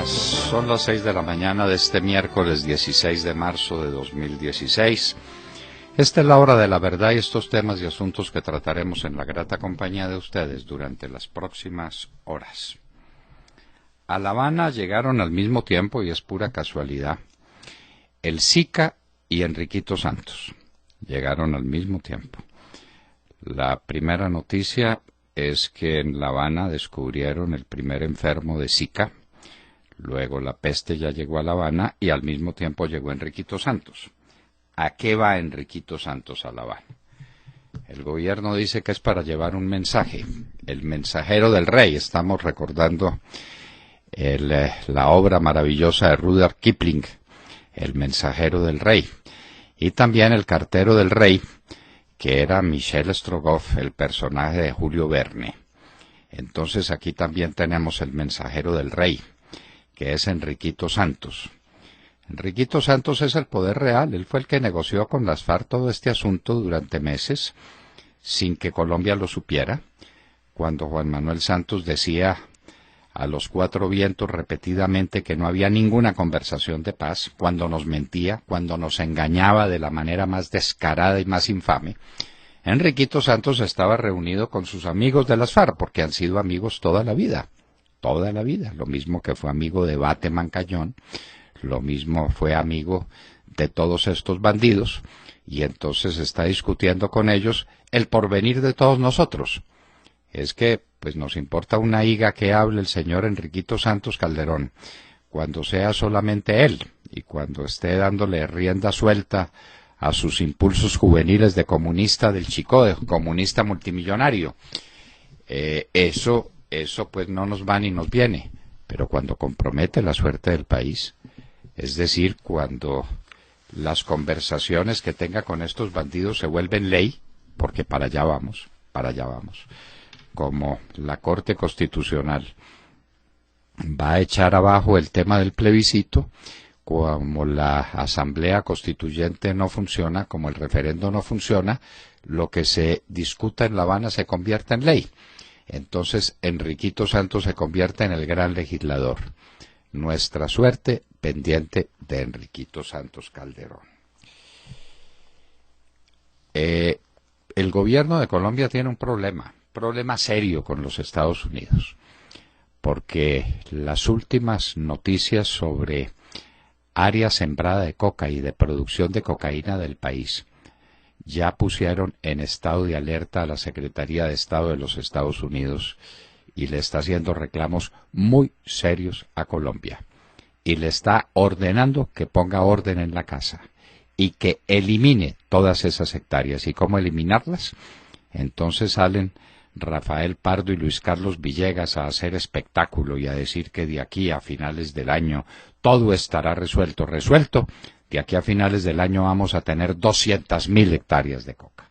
días. Son las 6 de la mañana de este miércoles 16 de marzo de 2016. Esta es la hora de la verdad y estos temas y asuntos que trataremos en la grata compañía de ustedes durante las próximas horas. A La Habana llegaron al mismo tiempo, y es pura casualidad, el Zika y Enriquito Santos. Llegaron al mismo tiempo. La primera noticia es que en La Habana descubrieron el primer enfermo de Zika, luego la peste ya llegó a La Habana y al mismo tiempo llegó Enriquito Santos. ¿A qué va Enriquito Santos a La Habana? El gobierno dice que es para llevar un mensaje, el mensajero del rey. Estamos recordando la obra maravillosa de Rudyard Kipling, El mensajero del rey, y también El cartero del rey, que era Michel Strogoff, el personaje de Julio Verne. Entonces aquí también tenemos el mensajero del rey, que es Enriquito Santos. Enriquito Santos es el poder real. Él fue el que negoció con las FARC todo este asunto durante meses, sin que Colombia lo supiera, cuando Juan Manuel Santos decía a los cuatro vientos repetidamente que no había ninguna conversación de paz, cuando nos mentía, cuando nos engañaba de la manera más descarada y más infame. Enriquito Santos estaba reunido con sus amigos de las FARC, porque han sido amigos toda la vida, lo mismo que fue amigo de Bate Mancayón, lo mismo fue amigo de todos estos bandidos, y entonces está discutiendo con ellos el porvenir de todos nosotros. Es que pues nos importa una higa que hable el señor Enriquito Santos Calderón, cuando sea solamente él, y cuando esté dándole rienda suelta a sus impulsos juveniles de comunista del Chicó, de comunista multimillonario. Eso pues no nos va ni nos viene, pero cuando compromete la suerte del país, es decir, cuando las conversaciones que tenga con estos bandidos se vuelven ley, porque para allá vamos, como la Corte Constitucional va a echar abajo el tema del plebiscito, como la Asamblea Constituyente no funciona, como el referendo no funciona, lo que se discuta en La Habana se convierte en ley. Entonces Enriquito Santos se convierte en el gran legislador. Nuestra suerte pendiente de Enriquito Santos Calderón. El gobierno de Colombia tiene un problema serio con los Estados Unidos, porque las últimas noticias sobre área sembrada de coca y de producción de cocaína del país ya pusieron en estado de alerta a la Secretaría de Estado de los Estados Unidos y le está haciendo reclamos muy serios a Colombia y le está ordenando que ponga orden en la casa y que elimine todas esas hectáreas. ¿Y cómo eliminarlas? Entonces salen Rafael Pardo y Luis Carlos Villegas a hacer espectáculo y a decir que de aquí a finales del año todo estará resuelto. De aquí a finales del año vamos a tener 200.000 hectáreas de coca.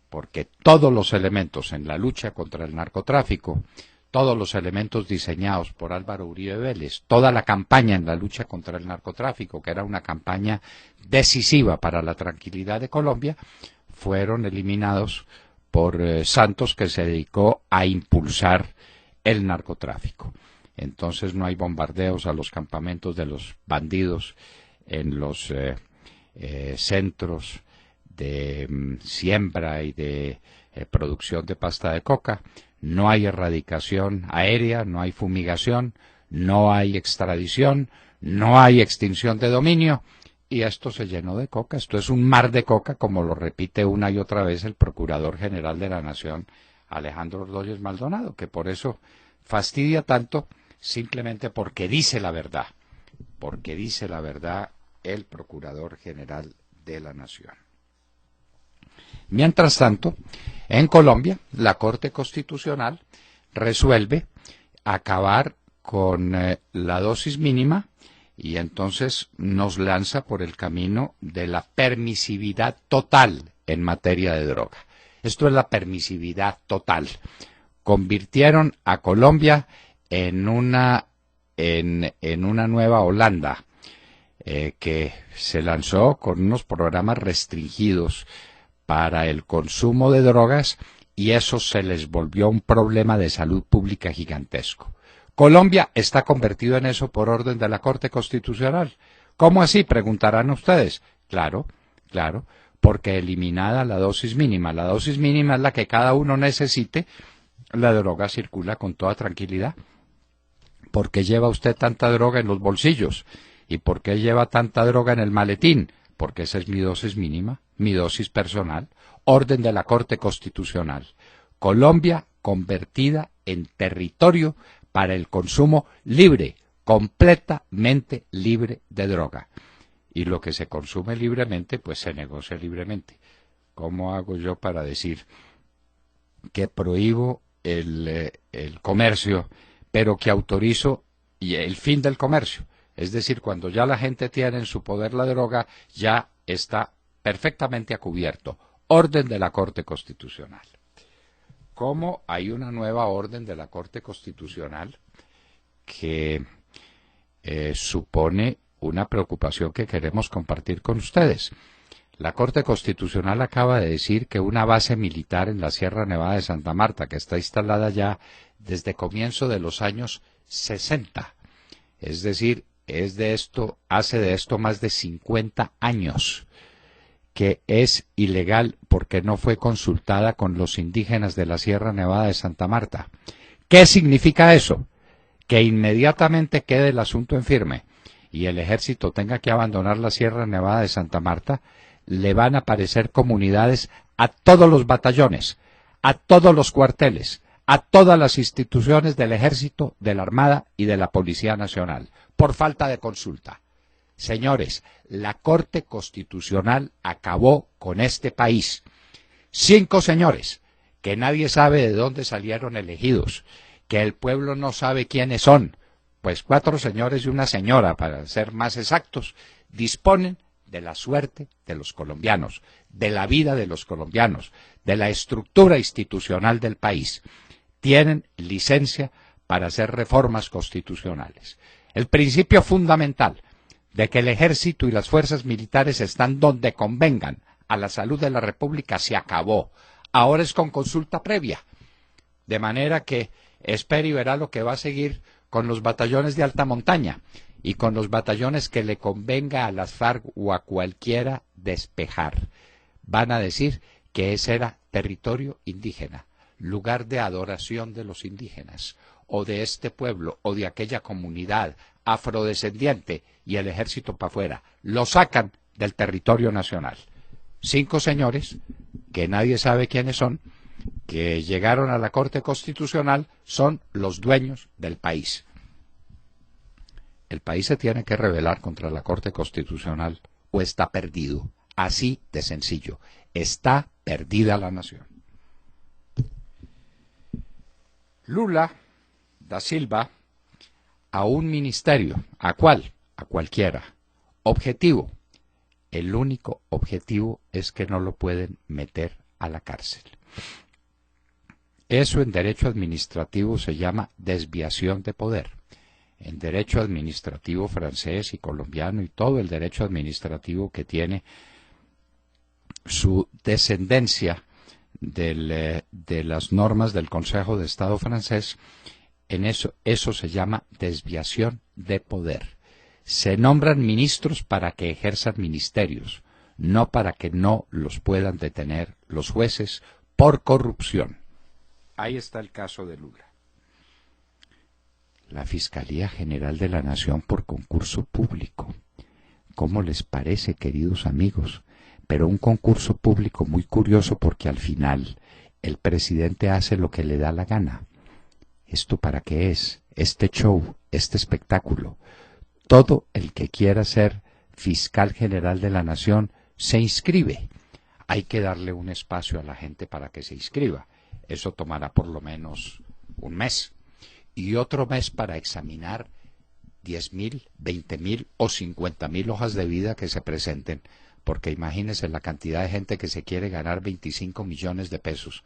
Porque todos los elementos en la lucha contra el narcotráfico, todos los elementos diseñados por Álvaro Uribe Vélez, toda la campaña en la lucha contra el narcotráfico, que era una campaña decisiva para la tranquilidad de Colombia, fueron eliminados por Santos, que se dedicó a impulsar el narcotráfico. Entonces no hay bombardeos a los campamentos de los bandidos en los centros de siembra y de producción de pasta de coca, no hay erradicación aérea, no hay fumigación, no hay extradición, no hay extinción de dominio, y esto se llenó de coca. Esto es un mar de coca, como lo repite una y otra vez el Procurador General de la Nación, Alejandro Ordóñez Maldonado, que por eso fastidia tanto, simplemente porque dice la verdad el Procurador General de la Nación. Mientras tanto, en Colombia, la Corte Constitucional resuelve acabar con la dosis mínima y entonces nos lanza por el camino de la permisividad total en materia de droga. Esto es la permisividad total. Convirtieron a Colombia en una nueva Holanda, que se lanzó con unos programas restringidos para el consumo de drogas, y eso se les volvió un problema de salud pública gigantesco, Colombia está convertido en eso por orden de la Corte Constitucional. ¿Cómo así? Preguntarán ustedes. Claro, claro, porque eliminada la dosis mínima es la que cada uno necesite, la droga circula con toda tranquilidad. ¿Por qué lleva usted tanta droga en los bolsillos? ¿Y por qué lleva tanta droga en el maletín? Porque esa es mi dosis mínima, mi dosis personal, orden de la Corte Constitucional. Colombia convertida en territorio para el consumo libre, completamente libre de droga. Y lo que se consume libremente, pues se negocia libremente. ¿Cómo hago yo para decir que prohíbo el comercio, pero que autorizo el fin del comercio? Es decir, cuando ya la gente tiene en su poder la droga, ya está perfectamente a cubierto. Orden de la Corte Constitucional. ¿Cómo hay una nueva orden de la Corte Constitucional que supone una preocupación que queremos compartir con ustedes? La Corte Constitucional acaba de decir que una base militar en la Sierra Nevada de Santa Marta, que está instalada ya desde comienzo de los años 60, es decir, hace de esto más de 50 años, que es ilegal porque no fue consultada con los indígenas de la Sierra Nevada de Santa Marta. ¿Qué significa eso? Que inmediatamente quede el asunto en firme y el ejército tenga que abandonar la Sierra Nevada de Santa Marta, le van a aparecer comunidades a todos los batallones, a todos los cuarteles, a todas las instituciones del ejército, de la Armada y de la Policía Nacional, por falta de consulta. Señores, la Corte Constitucional acabó con este país. 5 señores, que nadie sabe de dónde salieron elegidos, que el pueblo no sabe quiénes son, pues 4 señores y una señora, para ser más exactos, disponen de la suerte de los colombianos, de la vida de los colombianos, de la estructura institucional del país. Tienen licencia para hacer reformas constitucionales. El principio fundamental de que el ejército y las fuerzas militares están donde convengan a la salud de la República se acabó. Ahora es con consulta previa. De manera que espere y verá lo que va a seguir con los batallones de alta montaña y con los batallones que le convenga a las FARC o a cualquiera despejar. Van a decir que ese era territorio indígena, lugar de adoración de los indígenas, o de este pueblo, o de aquella comunidad afrodescendiente, y el ejército para afuera. Lo sacan del territorio nacional. 5 señores, que nadie sabe quiénes son, que llegaron a la Corte Constitucional, son los dueños del país. El país se tiene que rebelar contra la Corte Constitucional o está perdido. Así de sencillo. Está perdida la nación. Lula da Silva a un ministerio. ¿A cuál? A cualquiera. Objetivo. El único objetivo es que no lo pueden meter a la cárcel. Eso en derecho administrativo se llama desviación de poder. En derecho administrativo francés y colombiano y todo el derecho administrativo que tiene su descendencia de las normas del Consejo de Estado francés, eso se llama desviación de poder. Se nombran ministros para que ejerzan ministerios, no para que no los puedan detener los jueces por corrupción. Ahí está el caso de Lula. La Fiscalía General de la Nación por concurso público. ¿Cómo les parece, queridos amigos? Pero un concurso público muy curioso porque al final el presidente hace lo que le da la gana. ¿Esto para qué es? Este show, este espectáculo. Todo el que quiera ser fiscal general de la Nación se inscribe. Hay que darle un espacio a la gente para que se inscriba. Eso tomará por lo menos un mes. Y otro mes para examinar 10.000, 20.000 o 50.000 hojas de vida que se presenten, porque imagínense la cantidad de gente que se quiere ganar 25 millones de pesos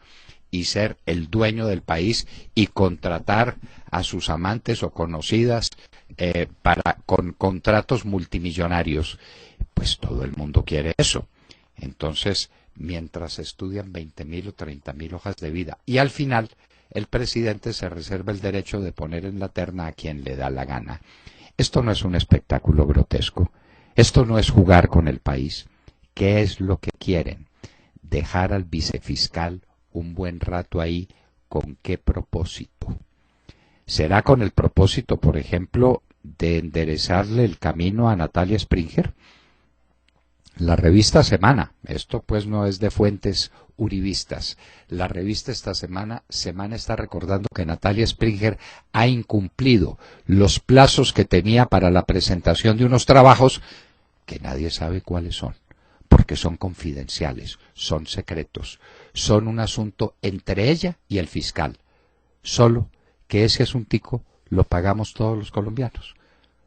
y ser el dueño del país y contratar a sus amantes o conocidas con contratos multimillonarios. Pues todo el mundo quiere eso. Entonces, mientras estudian 20.000 o 30.000 hojas de vida y al final el presidente se reserva el derecho de poner en la terna a quien le da la gana. Esto no es un espectáculo grotesco, esto no es jugar con el país. ¿Qué es lo que quieren? Dejar al vicefiscal un buen rato ahí. ¿Con qué propósito? ¿Será con el propósito, por ejemplo, de enderezarle el camino a Natalia Springer? La revista Semana, esto pues no es de fuentes uribistas, la revista esta semana está recordando que Natalia Springer ha incumplido los plazos que tenía para la presentación de unos trabajos que nadie sabe cuáles son, porque son confidenciales, son secretos, son un asunto entre ella y el fiscal, solo que ese asuntico lo pagamos todos los colombianos.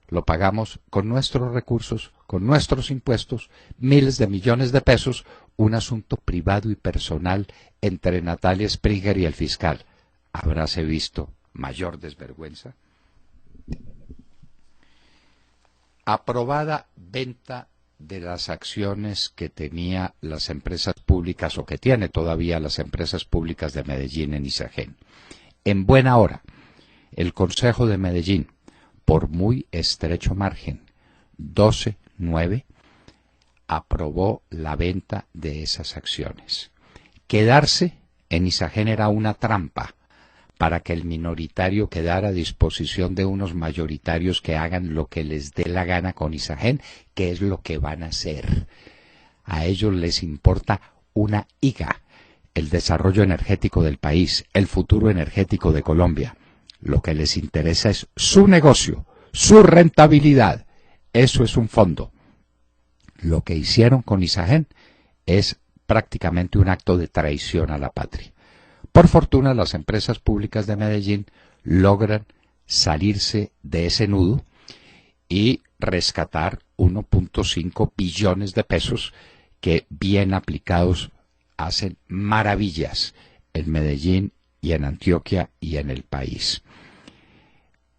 Lo pagamos con nuestros recursos, con nuestros impuestos, miles de millones de pesos, un asunto privado y personal entre Natalia Springer y el fiscal. ¿Habráse visto mayor desvergüenza? Aprobada venta de las acciones que tenía las empresas públicas o que tiene todavía las empresas públicas de Medellín en Isagen. En buena hora, el Consejo de Medellín, por muy estrecho margen, 12-9, aprobó la venta de esas acciones. Quedarse en Isagen era una trampa para que el minoritario quedara a disposición de unos mayoritarios que hagan lo que les dé la gana con Isagen, que es lo que van a hacer. A ellos les importa una higa el desarrollo energético del país, el futuro energético de Colombia. Lo que les interesa es su negocio, su rentabilidad. Eso es un fondo. Lo que hicieron con Isagen es prácticamente un acto de traición a la patria. Por fortuna, las empresas públicas de Medellín logran salirse de ese nudo y rescatar 1.5 billones de pesos que, bien aplicados, hacen maravillas en Medellín y en Antioquia y en el país.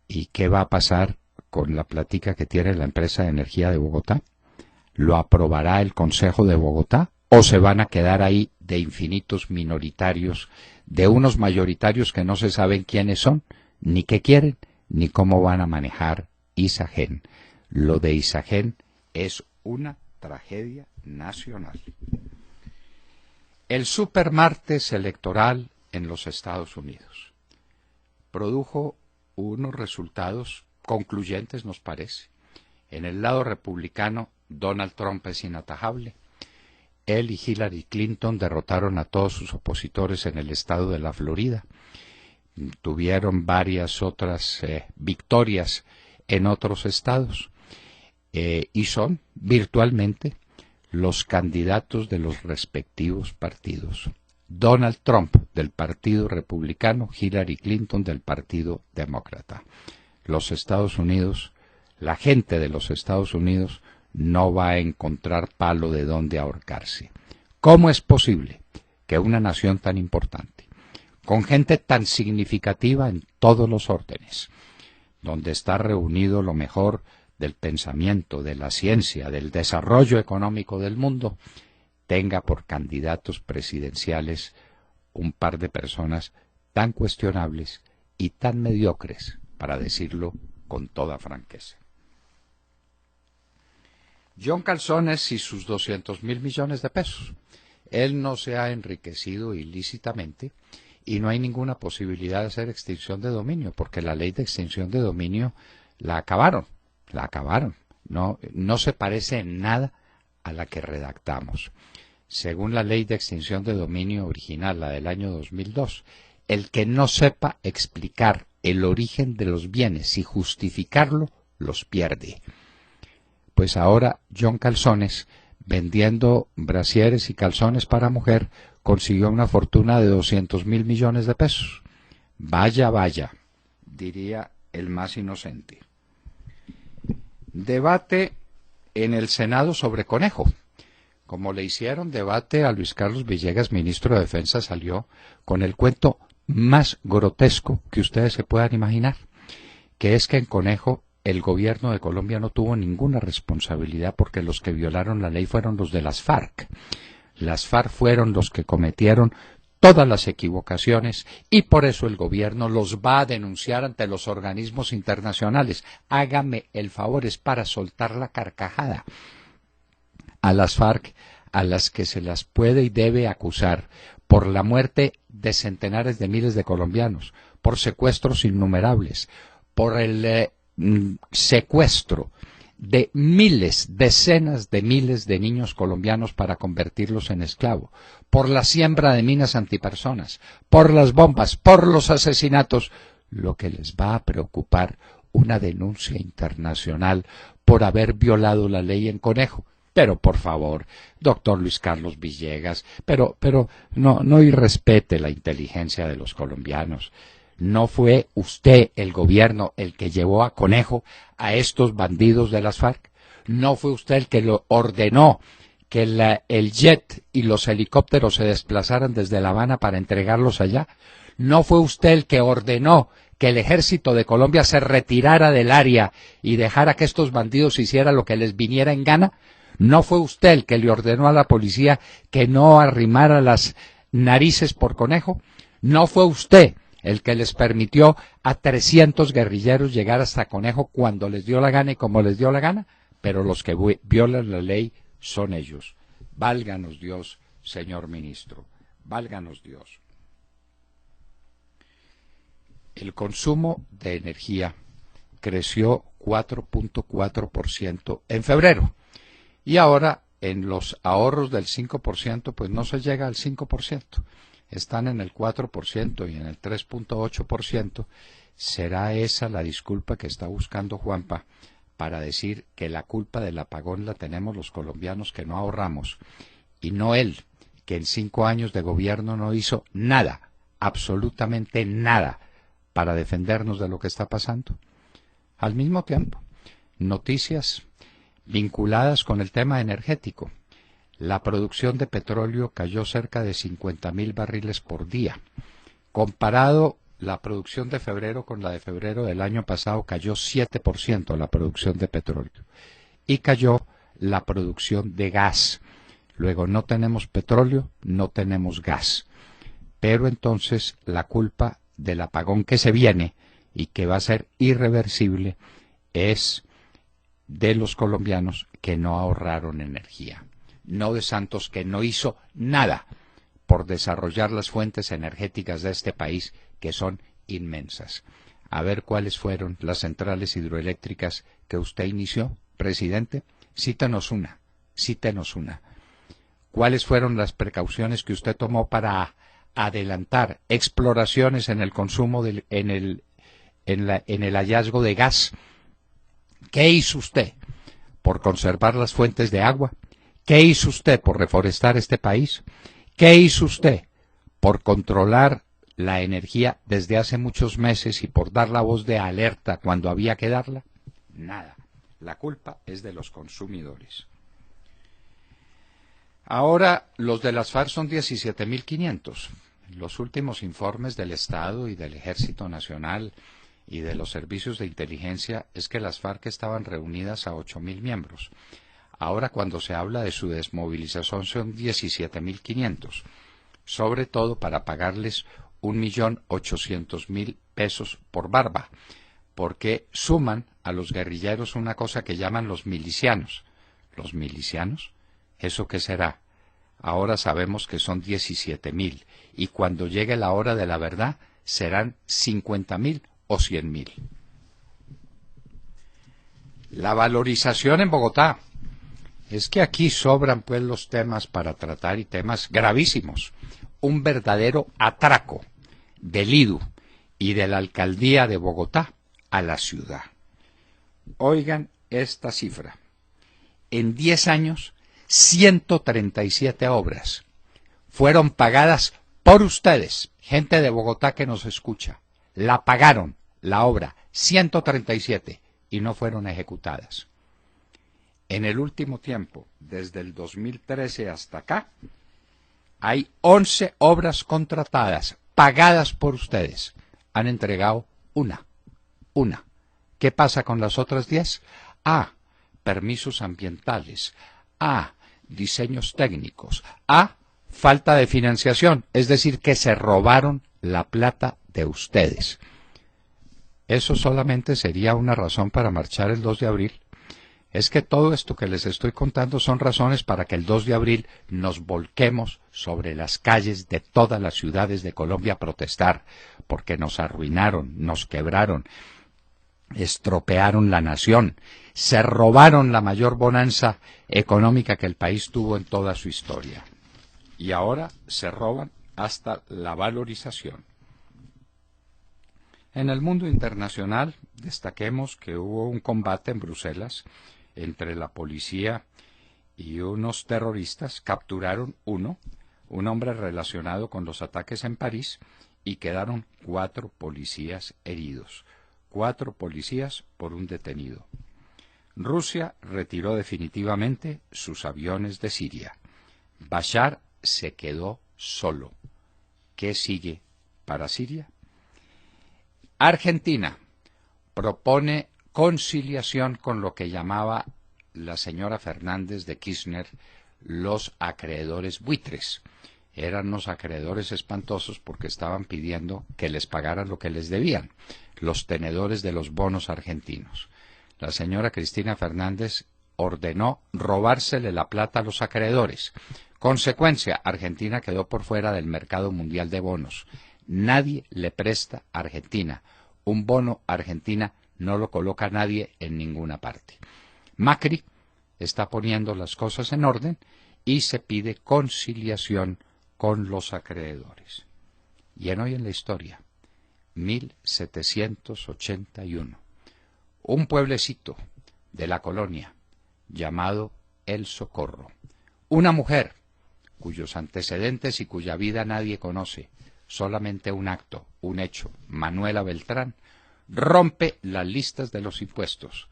¿Y qué va a pasar con la plática que tiene la empresa de energía de Bogotá? ¿Lo aprobará el Consejo de Bogotá o se van a quedar ahí de infinitos minoritarios, de unos mayoritarios que no se saben quiénes son, ni qué quieren, ni cómo van a manejar Isagen? Lo de Isagen es una tragedia nacional. El supermartes electoral en los Estados Unidos produjo unos resultados concluyentes, nos parece. En el lado republicano, Donald Trump es inatajable. Él y Hillary Clinton derrotaron a todos sus opositores en el estado de la Florida. Tuvieron varias otras victorias en otros estados y son virtualmente los candidatos de los respectivos partidos. Donald Trump del Partido Republicano, Hillary Clinton del Partido Demócrata. Los Estados Unidos, la gente de los Estados Unidos no va a encontrar palo de donde ahorcarse. ¿Cómo es posible que una nación tan importante, con gente tan significativa en todos los órdenes, donde está reunido lo mejor del pensamiento, de la ciencia, del desarrollo económico del mundo, tenga por candidatos presidenciales un par de personas tan cuestionables y tan mediocres, para decirlo con toda franqueza? John Calzones y sus 200.000 millones de pesos. Él no se ha enriquecido ilícitamente y no hay ninguna posibilidad de hacer extinción de dominio, porque la ley de extinción de dominio la acabaron. No se parece en nada a la que redactamos. Según la ley de extinción de dominio original, la del año 2002, el que no sepa explicar el origen de los bienes y justificarlo, los pierde. Pues ahora John Calzones, vendiendo brasieres y calzones para mujer, consiguió una fortuna de 200.000 millones de pesos. Vaya, vaya, diría el más inocente. Debate en el Senado sobre Conejo. Como le hicieron debate a Luis Carlos Villegas, ministro de Defensa, salió con el cuento más grotesco que ustedes se puedan imaginar, que es que en Conejo el gobierno de Colombia no tuvo ninguna responsabilidad porque los que violaron la ley fueron los de las FARC. Las FARC fueron los que cometieron todas las equivocaciones y por eso el gobierno los va a denunciar ante los organismos internacionales. Hágame el favor, es para soltar la carcajada. A las FARC, a las que se las puede y debe acusar por la muerte de centenares de miles de colombianos, por secuestros innumerables, por el secuestro de miles, decenas de miles de niños colombianos para convertirlos en esclavos, por la siembra de minas antipersonas, por las bombas, por los asesinatos, lo que les va a preocupar una denuncia internacional por haber violado la ley en Conejo. Pero por favor, doctor Luis Carlos Villegas, pero no irrespete la inteligencia de los colombianos. ¿No fue usted, el gobierno, el que llevó a Conejo a estos bandidos de las FARC? ¿No fue usted el que lo ordenó que el jet y los helicópteros se desplazaran desde La Habana para entregarlos allá? ¿No fue usted el que ordenó que el ejército de Colombia se retirara del área y dejara que estos bandidos hicieran lo que les viniera en gana? ¿No fue usted el que le ordenó a la policía que no arrimara las narices por Conejo? ¿No fue usted el que les permitió a 300 guerrilleros llegar hasta Conejo cuando les dio la gana y como les dio la gana? Pero los que violan la ley son ellos. Válganos Dios, señor ministro, válganos Dios. El consumo de energía creció 4.4% en febrero. Y ahora, en los ahorros del 5%, pues no se llega al 5%. Están en el 4% y en el 3.8%. ¿Será esa la disculpa que está buscando Juanpa para decir que la culpa del apagón la tenemos los colombianos que no ahorramos y no él, que en 5 años de gobierno no hizo nada, absolutamente nada, para defendernos de lo que está pasando? Al mismo tiempo, noticias vinculadas con el tema energético. La producción de petróleo cayó cerca de 50.000 barriles por día. Comparado la producción de febrero con la de febrero del año pasado, cayó 7% la producción de petróleo. Y cayó la producción de gas. Luego no tenemos petróleo, no tenemos gas. Pero entonces la culpa del apagón que se viene y que va a ser irreversible es de los colombianos que no ahorraron energía, no de Santos, que no hizo nada por desarrollar las fuentes energéticas de este país, que son inmensas. A ver cuáles fueron las centrales hidroeléctricas que usted inició, presidente. Cítenos una. ¿Cuáles fueron las precauciones que usted tomó para adelantar exploraciones en el consumo, en el hallazgo de gas? ¿Qué hizo usted por conservar las fuentes de agua? ¿Qué hizo usted por reforestar este país? ¿Qué hizo usted por controlar la energía desde hace muchos meses y por dar la voz de alerta cuando había que darla? Nada. La culpa es de los consumidores. Ahora los de las FARC son 17.500. Los últimos informes del Estado y del Ejército Nacional y de los servicios de inteligencia es que las FARC estaban reunidas a 8.000 miembros. Ahora cuando se habla de su desmovilización son 17.500, sobre todo para pagarles 1.800.000 pesos por barba, porque suman a los guerrilleros una cosa que llaman los milicianos. ¿Los milicianos? ¿Eso qué será? Ahora sabemos que son 17.000 y cuando llegue la hora de la verdad serán 50.000 o 100.000. La valorización en Bogotá. Es que aquí sobran pues los temas para tratar y temas gravísimos. Un verdadero atraco del IDU y de la alcaldía de Bogotá a la ciudad. Oigan esta cifra. En 10 años, 137 obras fueron pagadas por ustedes, gente de Bogotá que nos escucha. La pagaron, la obra, 137, y no fueron ejecutadas. En el último tiempo, desde el 2013 hasta acá, hay 11 obras contratadas, pagadas por ustedes. Han entregado una. ¿Qué pasa con las otras 10? Permisos ambientales. Diseños técnicos. falta de financiación, es decir, que se robaron la plata de ustedes. Eso solamente sería una razón para marchar el 2 de abril. Es que todo esto que les estoy contando son razones para que el 2 de abril nos volquemos sobre las calles de todas las ciudades de Colombia a protestar, porque nos arruinaron, nos quebraron, estropearon la nación, se robaron la mayor bonanza económica que el país tuvo en toda su historia. Y ahora se roban hasta la valorización. En el mundo internacional, destaquemos que hubo un combate en Bruselas entre la policía y unos terroristas. Capturaron un hombre relacionado con los ataques en París, y quedaron 4 policías heridos. 4 policías por un detenido. Rusia retiró definitivamente sus aviones de Siria. Bashar se quedó solo. ¿Qué sigue para Siria? Argentina propone conciliación con lo que llamaba la señora Fernández de Kirchner los acreedores buitres. Eran unos acreedores espantosos porque estaban pidiendo que les pagaran lo que les debían, los tenedores de los bonos argentinos. La señora Cristina Fernández ordenó robársele la plata a los acreedores. Consecuencia, Argentina quedó por fuera del mercado mundial de bonos. Nadie le presta a Argentina. Un bono Argentina no lo coloca nadie en ninguna parte. Macri está poniendo las cosas en orden y se pide conciliación con los acreedores. Y en hoy en la historia, 1781, un pueblecito de la colonia llamado El Socorro, una mujer cuyos antecedentes y cuya vida nadie conoce, solamente un acto, un hecho, Manuela Beltrán, rompe las listas de los impuestos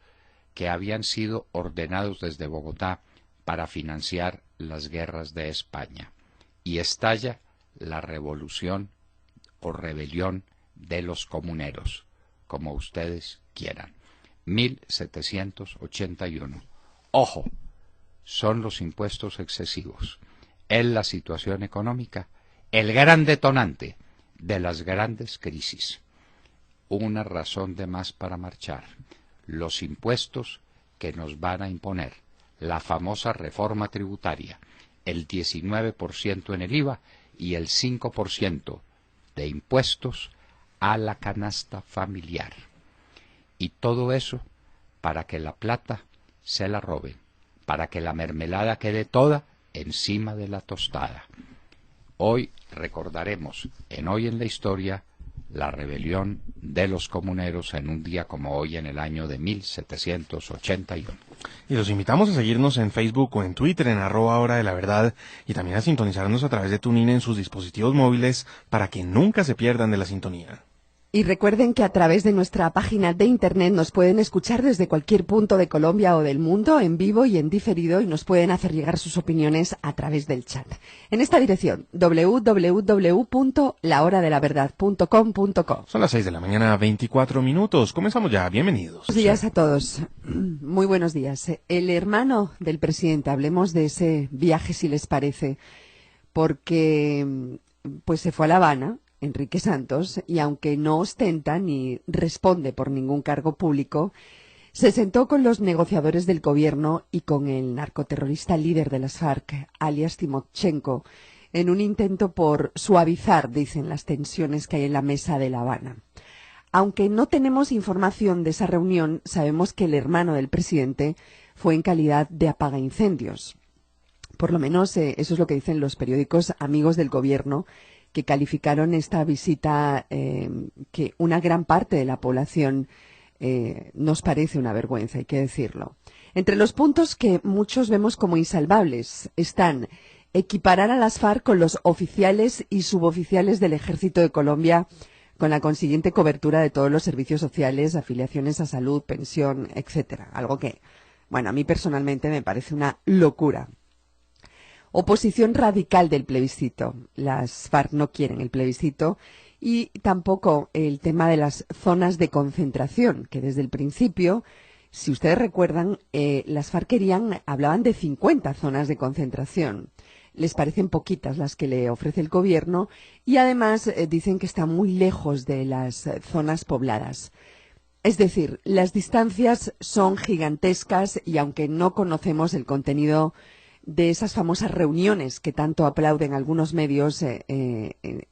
que habían sido ordenados desde Bogotá para financiar las guerras de España, y estalla la revolución o rebelión de los comuneros, como ustedes quieran. 1781. Ojo, son los impuestos excesivos, es la situación económica, el gran detonante de las grandes crisis. Una razón de más para marchar, los impuestos que nos van a imponer, la famosa reforma tributaria, el 19% en el IVA y el 5% de impuestos a la canasta familiar. Y todo eso para que la plata se la roben, para que la mermelada quede toda encima de la tostada. Hoy recordaremos en Hoy en la Historia la rebelión de los comuneros en un día como hoy en el año de 1781. Y los invitamos a seguirnos en Facebook o en Twitter en @Hora de la Verdad, y también a sintonizarnos a través de TuneIn en sus dispositivos móviles para que nunca se pierdan de la sintonía. Y recuerden que a través de nuestra página de internet nos pueden escuchar desde cualquier punto de Colombia o del mundo, en vivo y en diferido, y nos pueden hacer llegar sus opiniones a través del chat. En esta dirección, www.lahoradelaverdad.com.co. Son las 6 de la mañana, 24 minutos. Comenzamos ya. Bienvenidos. Buenos días a todos. Muy buenos días. El hermano del presidente, hablemos de ese viaje si les parece, porque pues se fue a La Habana, Enrique Santos, y aunque no ostenta ni responde por ningún cargo público, se sentó con los negociadores del gobierno y con el narcoterrorista líder de las FARC, alias Timochenko, en un intento por suavizar, dicen, las tensiones que hay en la mesa de La Habana. Aunque no tenemos información de esa reunión, sabemos que el hermano del presidente fue en calidad de apagaincendios. Por lo menos eso es lo que dicen los periódicos amigos del gobierno, que calificaron esta visita, que una gran parte de la población nos parece una vergüenza, hay que decirlo. Entre los puntos que muchos vemos como insalvables están equiparar a las FARC con los oficiales y suboficiales del Ejército de Colombia, con la consiguiente cobertura de todos los servicios sociales, afiliaciones a salud, pensión, etcétera. Algo que, bueno, a mí personalmente me parece una locura. Oposición radical del plebiscito. Las FARC no quieren el plebiscito, y tampoco el tema de las zonas de concentración, que desde el principio, si ustedes recuerdan, las FARC hablaban de 50 zonas de concentración. les parecen poquitas las que le ofrece el gobierno y además dicen que está muy lejos de las zonas pobladas. Es decir, las distancias son gigantescas y aunque no conocemos el contenido de esas famosas reuniones que tanto aplauden algunos medios,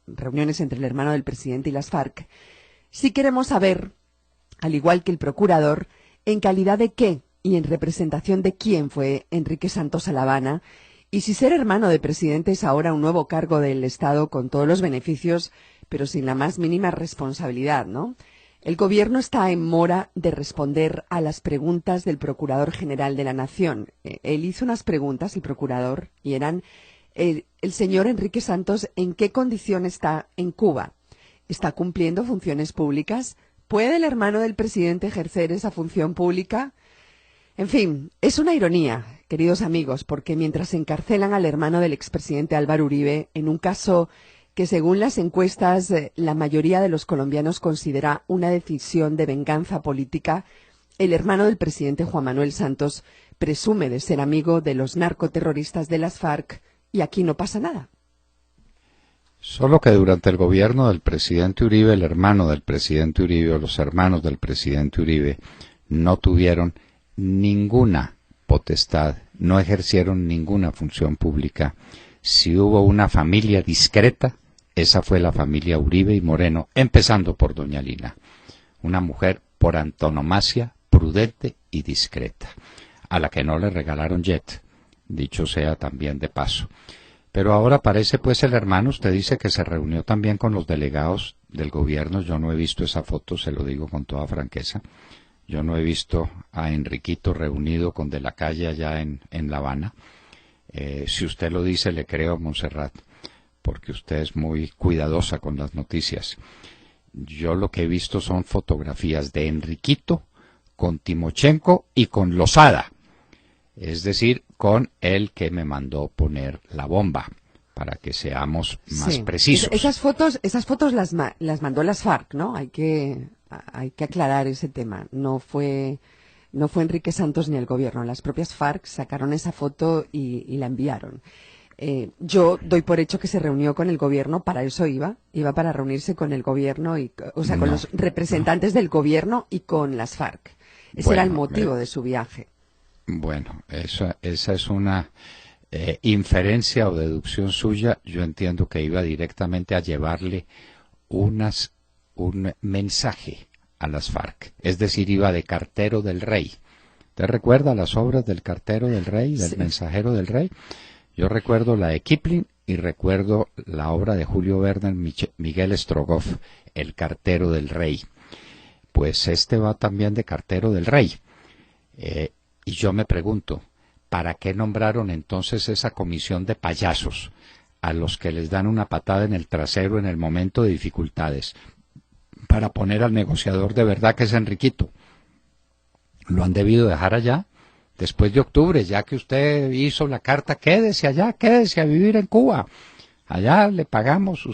reuniones entre el hermano del presidente y las FARC, sí queremos saber, al igual que el procurador, en calidad de qué y en representación de quién fue Enrique Santos a La Habana, y si ser hermano de presidente es ahora un nuevo cargo del Estado con todos los beneficios, pero sin la más mínima responsabilidad, ¿no? El Gobierno está en mora de responder a las preguntas del Procurador General de la Nación. Él hizo unas preguntas, el Procurador, y eran el señor Enrique Santos, ¿en qué condición está en Cuba? ¿Está cumpliendo funciones públicas? ¿Puede el hermano del presidente ejercer esa función pública? En fin, es una ironía, queridos amigos, porque mientras encarcelan al hermano del expresidente Álvaro Uribe, en un caso que según las encuestas la mayoría de los colombianos considera una decisión de venganza política, el hermano del presidente Juan Manuel Santos presume de ser amigo de los narcoterroristas de las FARC y aquí no pasa nada. Solo que durante el gobierno del presidente Uribe, el hermano del presidente Uribe o los hermanos del presidente Uribe no tuvieron ninguna potestad, no ejercieron ninguna función pública. Si hubo una familia discreta, esa fue la familia Uribe y Moreno, empezando por doña Lina, una mujer por antonomasia prudente y discreta, a la que no le regalaron jet, dicho sea también de paso. Pero ahora parece pues el hermano, usted dice que se reunió también con los delegados del gobierno, yo no he visto esa foto, se lo digo con toda franqueza, yo no he visto a Enriquito reunido con De la Calle allá en La Habana. Si usted lo dice, le creo, Montserrat, porque usted es muy cuidadosa con las noticias. Yo lo que he visto son fotografías de Enriquito con Timochenko y con Lozada, es decir, con el que me mandó poner la bomba, para que seamos más precisos. Esas fotos las mandó las FARC, ¿no? Hay que aclarar ese tema. No fue Enrique Santos ni el gobierno. Las propias FARC sacaron esa foto y la enviaron. Yo doy por hecho que se reunió con el gobierno, para eso iba para reunirse con el gobierno, con los representantes del gobierno y con las FARC. Ese era el motivo de su viaje. Bueno, esa es una inferencia o deducción suya. Yo entiendo que iba directamente a llevarle un mensaje a las FARC, es decir, iba de cartero del rey. ¿Usted recuerda las obras del cartero del rey, del mensajero del rey? Yo recuerdo la de Kipling y recuerdo la obra de Julio Verne, Miguel Strogoff, El cartero del rey. Pues este va también de cartero del rey. Y yo me pregunto, ¿para qué nombraron entonces esa comisión de payasos a los que les dan una patada en el trasero en el momento de dificultades? Para poner al negociador de verdad, que es Enriquito. Lo han debido dejar allá después de octubre, ya que usted hizo la carta, quédese allá, quédese a vivir en Cuba. Allá le pagamos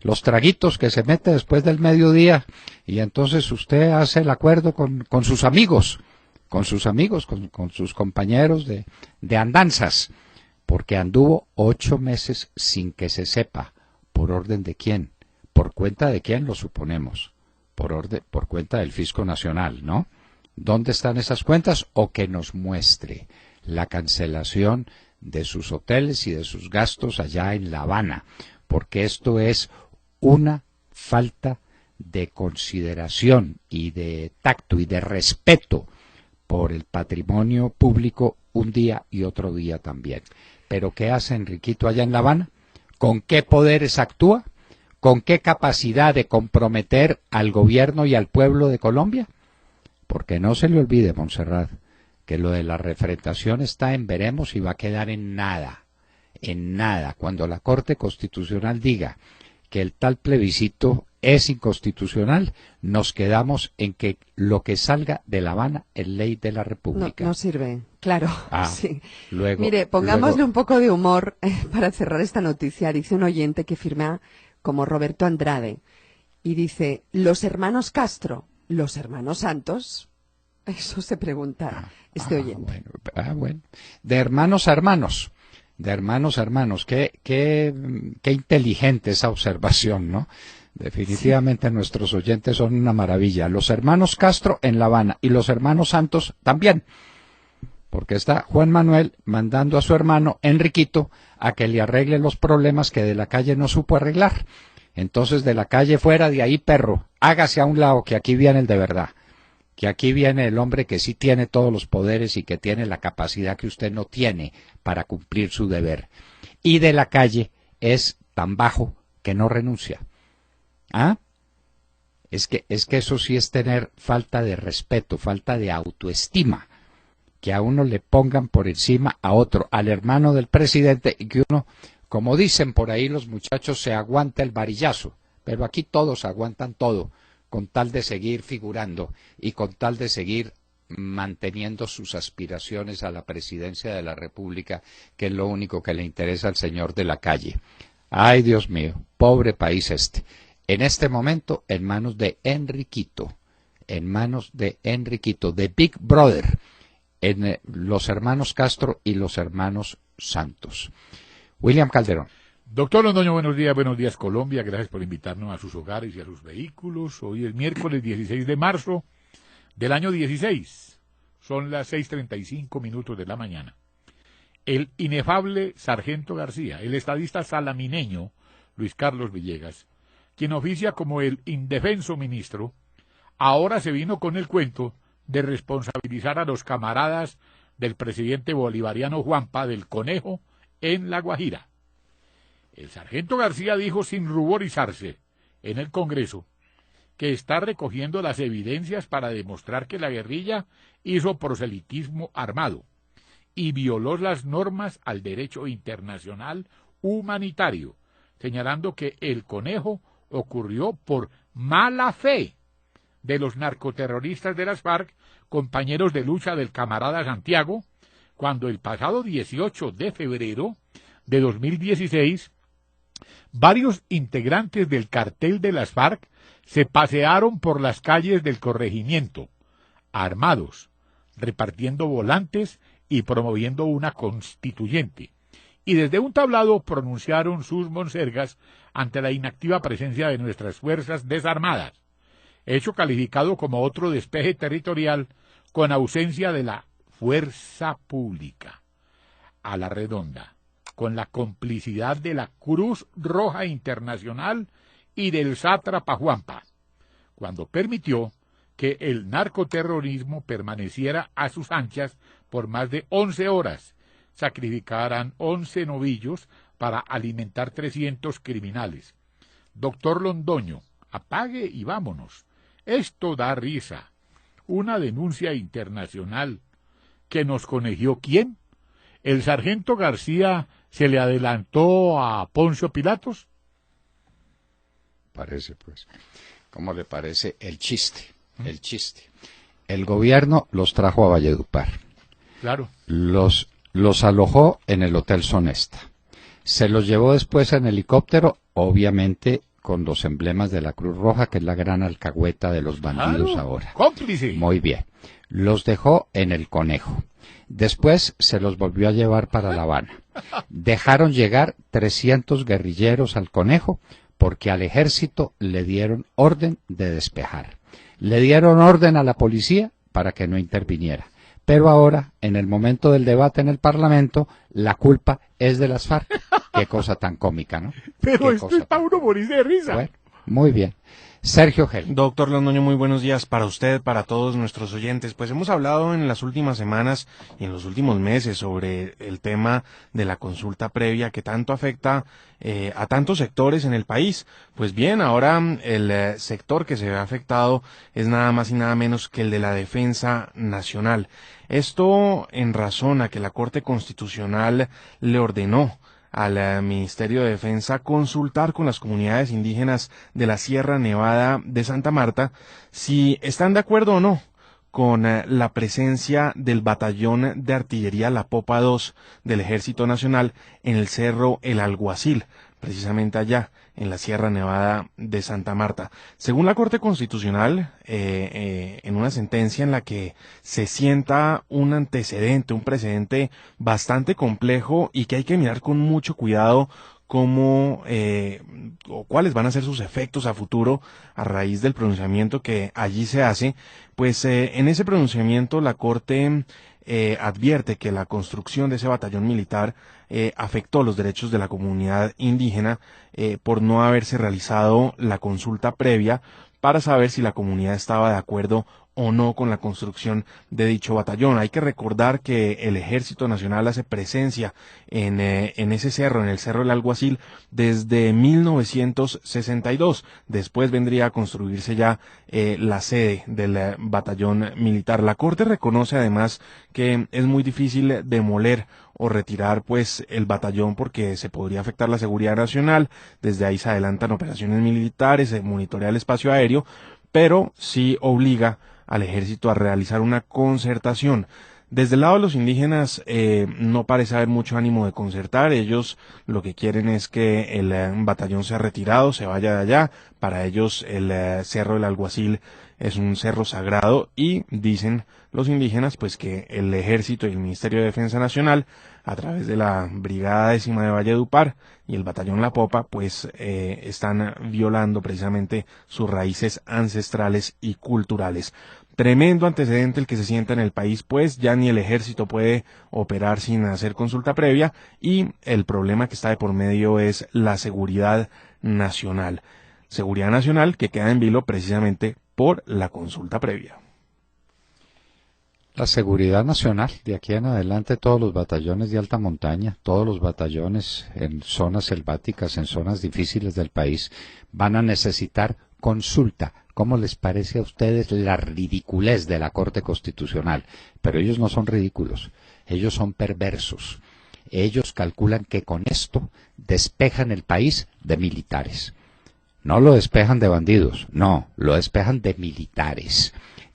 los traguitos que se mete después del mediodía y entonces usted hace el acuerdo con sus amigos, con sus compañeros de andanzas, porque anduvo 8 meses sin que se sepa por orden de quién, por cuenta de quién lo suponemos, por cuenta del Fisco Nacional, ¿no? ¿Dónde están esas cuentas? O que nos muestre la cancelación de sus hoteles y de sus gastos allá en La Habana, porque esto es una falta de consideración y de tacto y de respeto por el patrimonio público un día y otro día también. ¿Pero qué hace Enriquito allá en La Habana? ¿Con qué poderes actúa? ¿Con qué capacidad de comprometer al gobierno y al pueblo de Colombia? Porque no se le olvide, Montserrat, que lo de la refrendación está en veremos y va a quedar en nada, en nada. Cuando la Corte Constitucional diga que el tal plebiscito es inconstitucional, nos quedamos en que lo que salga de La Habana es ley de la República. No sirve, claro. Sí. Luego, mire, pongámosle un poco de humor para cerrar esta noticia. Dice un oyente que firma como Roberto Andrade y dice, los hermanos Castro, los hermanos Santos. Eso se pregunta este oyente. Bueno. De hermanos a hermanos. de hermanos a hermanos. Qué inteligente esa observación, ¿no? Definitivamente sí. Nuestros oyentes son una maravilla. Los hermanos Castro en La Habana y los hermanos Santos también. Porque está Juan Manuel mandando a su hermano Enriquito a que le arregle los problemas que de la calle no supo arreglar. Entonces, de la calle fuera, de ahí, perro, hágase a un lado, que aquí viene el de verdad. Que aquí viene el hombre que sí tiene todos los poderes y que tiene la capacidad que usted no tiene para cumplir su deber. Y de la calle es tan bajo que no renuncia. ¿Ah? Es que eso sí es tener falta de respeto, falta de autoestima. Que a uno le pongan por encima a otro, al hermano del presidente, y que uno, como dicen por ahí los muchachos, se aguanta el varillazo. Pero aquí todos aguantan todo, con tal de seguir figurando y con tal de seguir manteniendo sus aspiraciones a la presidencia de la República, que es lo único que le interesa al señor de la calle. Ay, Dios mío, pobre país este. En este momento, en manos de Enriquito, de Big Brother, en los hermanos Castro y los hermanos Santos. William Calderón. Doctor Londoño, buenos días Colombia, gracias por invitarnos a sus hogares y a sus vehículos. Hoy es miércoles 16 de marzo del año 16, son las 6:35 de la mañana. El inefable sargento García, el estadista salamineño Luis Carlos Villegas, quien oficia como el indefenso ministro, ahora se vino con el cuento de responsabilizar a los camaradas del presidente bolivariano Juanpa del Conejo en La Guajira. El sargento García dijo sin ruborizarse en el Congreso que está recogiendo las evidencias para demostrar que la guerrilla hizo proselitismo armado y violó las normas al derecho internacional humanitario, señalando que el Conejo ocurrió por mala fe de los narcoterroristas de las FARC, compañeros de lucha del camarada Santiago, cuando el pasado 18 de febrero de 2016, varios integrantes del cartel de las FARC se pasearon por las calles del corregimiento, armados, repartiendo volantes y promoviendo una constituyente, y desde un tablado pronunciaron sus monsergas ante la inactiva presencia de nuestras fuerzas desarmadas, hecho calificado como otro despeje territorial con ausencia de la fuerza pública. A la redonda, con la complicidad de la Cruz Roja Internacional y del sátrapa Juanpa, cuando permitió que el narcoterrorismo permaneciera a sus anchas por más de 11 horas, sacrificaran 11 novillos para alimentar 300 criminales. Doctor Londoño, apague y vámonos. Esto da risa. Una denuncia internacional. ¿Que nos conegió quién? ¿El sargento García se le adelantó a Poncio Pilatos? Parece, pues. ¿Cómo le parece el chiste? El chiste. El gobierno los trajo a Valledupar. Claro. Los alojó en el Hotel Sonesta. Se los llevó después en helicóptero, obviamente con los emblemas de la Cruz Roja, que es la gran alcahueta de los bandidos ahora. ¡Cómplice! Muy bien. Los dejó en el Conejo. Después se los volvió a llevar para La Habana. Dejaron llegar 300 guerrilleros al Conejo porque al ejército le dieron orden de despejar. Le dieron orden a la policía para que no interviniera. Pero ahora, en el momento del debate en el Parlamento, la culpa es de las FARC. Qué cosa tan cómica, ¿no? Pero esto está uno morirse de risa. Bueno, muy bien. Sergio Gel. Doctor Londoño, muy buenos días para usted, para todos nuestros oyentes. Pues hemos hablado en las últimas semanas y en los últimos meses sobre el tema de la consulta previa que tanto afecta a tantos sectores en el país. Pues bien, ahora el sector que se ve afectado es nada más y nada menos que el de la defensa nacional. Esto en razón a que la Corte Constitucional le ordenó al Ministerio de Defensa consultar con las comunidades indígenas de la Sierra Nevada de Santa Marta si están de acuerdo o no con la presencia del batallón de artillería La Popa 2 del Ejército Nacional en el Cerro El Alguacil, precisamente allá en la Sierra Nevada de Santa Marta. Según la Corte Constitucional, en una sentencia en la que se sienta un antecedente, un precedente bastante complejo y que hay que mirar con mucho cuidado cómo o cuáles van a ser sus efectos a futuro a raíz del pronunciamiento que allí se hace, pues en ese pronunciamiento la Corte advierte que la construcción de ese batallón militar afectó los derechos de la comunidad indígena por no haberse realizado la consulta previa para saber si la comunidad estaba de acuerdo o no con la construcción de dicho batallón. Hay que recordar que el Ejército Nacional hace presencia en ese cerro, en el Cerro del Alguacil, desde 1962. Después vendría a construirse ya la sede del batallón militar. La Corte reconoce además que es muy difícil demoler o retirar pues el batallón porque se podría afectar la seguridad nacional. Desde ahí se adelantan operaciones militares, se monitorea el espacio aéreo, pero sí obliga al ejército a realizar una concertación. Desde el lado de los indígenas no parece haber mucho ánimo de concertar. Ellos lo que quieren es que el batallón sea retirado, se vaya de allá. Para ellos el Cerro del Alguacil es un cerro sagrado y dicen los indígenas pues que el ejército y el Ministerio de Defensa Nacional, a través de la Brigada 10ª de Valledupar y el batallón La Popa, pues están violando precisamente sus raíces ancestrales y culturales. Tremendo antecedente el que se sienta en el país, pues ya ni el ejército puede operar sin hacer consulta previa y el problema que está de por medio es la seguridad nacional. Seguridad nacional que queda en vilo precisamente por la consulta previa. La seguridad nacional, de aquí en adelante todos los batallones de alta montaña, todos los batallones en zonas selváticas, en zonas difíciles del país, van a necesitar consulta. ¿Cómo les parece a ustedes la ridiculez de la Corte Constitucional? Pero ellos no son ridículos, ellos son perversos. Ellos calculan que con esto despejan el país de militares. No lo despejan de bandidos, no, lo despejan de militares,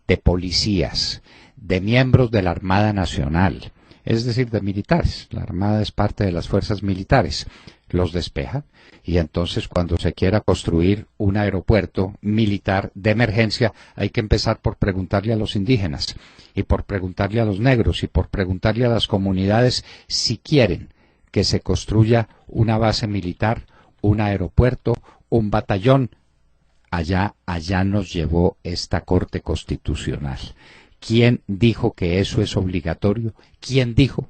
de policías, de miembros de la Armada Nacional, es decir, de militares. La Armada es parte de las fuerzas militares. Los despejan y entonces cuando se quiera construir un aeropuerto militar de emergencia hay que empezar por preguntarle a los indígenas y por preguntarle a los negros y por preguntarle a las comunidades si quieren que se construya una base militar, un aeropuerto, un batallón. Allá nos llevó esta Corte Constitucional. ¿Quién dijo que eso es obligatorio? ¿Quién dijo,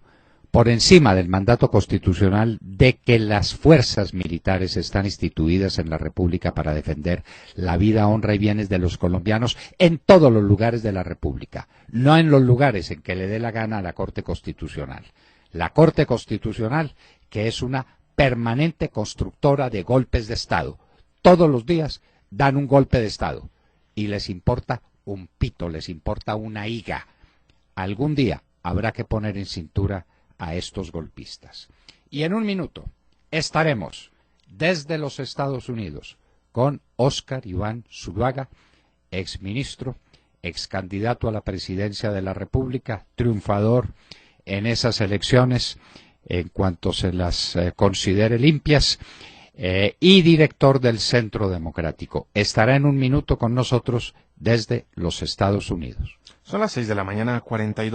por encima del mandato constitucional, de que las fuerzas militares están instituidas en la República para defender la vida, honra y bienes de los colombianos en todos los lugares de la República, no en los lugares en que le dé la gana a la Corte Constitucional? La Corte Constitucional, que es una permanente constructora de golpes de Estado. Todos los días dan un golpe de Estado y les importa un pito, les importa una higa. Algún día habrá que poner en cintura a estos golpistas. Y en un minuto estaremos desde los Estados Unidos con Óscar Iván Zuluaga, exministro, excandidato a la presidencia de la República, triunfador en esas elecciones en cuanto se las considere limpias, y director del Centro Democrático. Estará en un minuto con nosotros desde los Estados Unidos. Son las 6:42 a.m.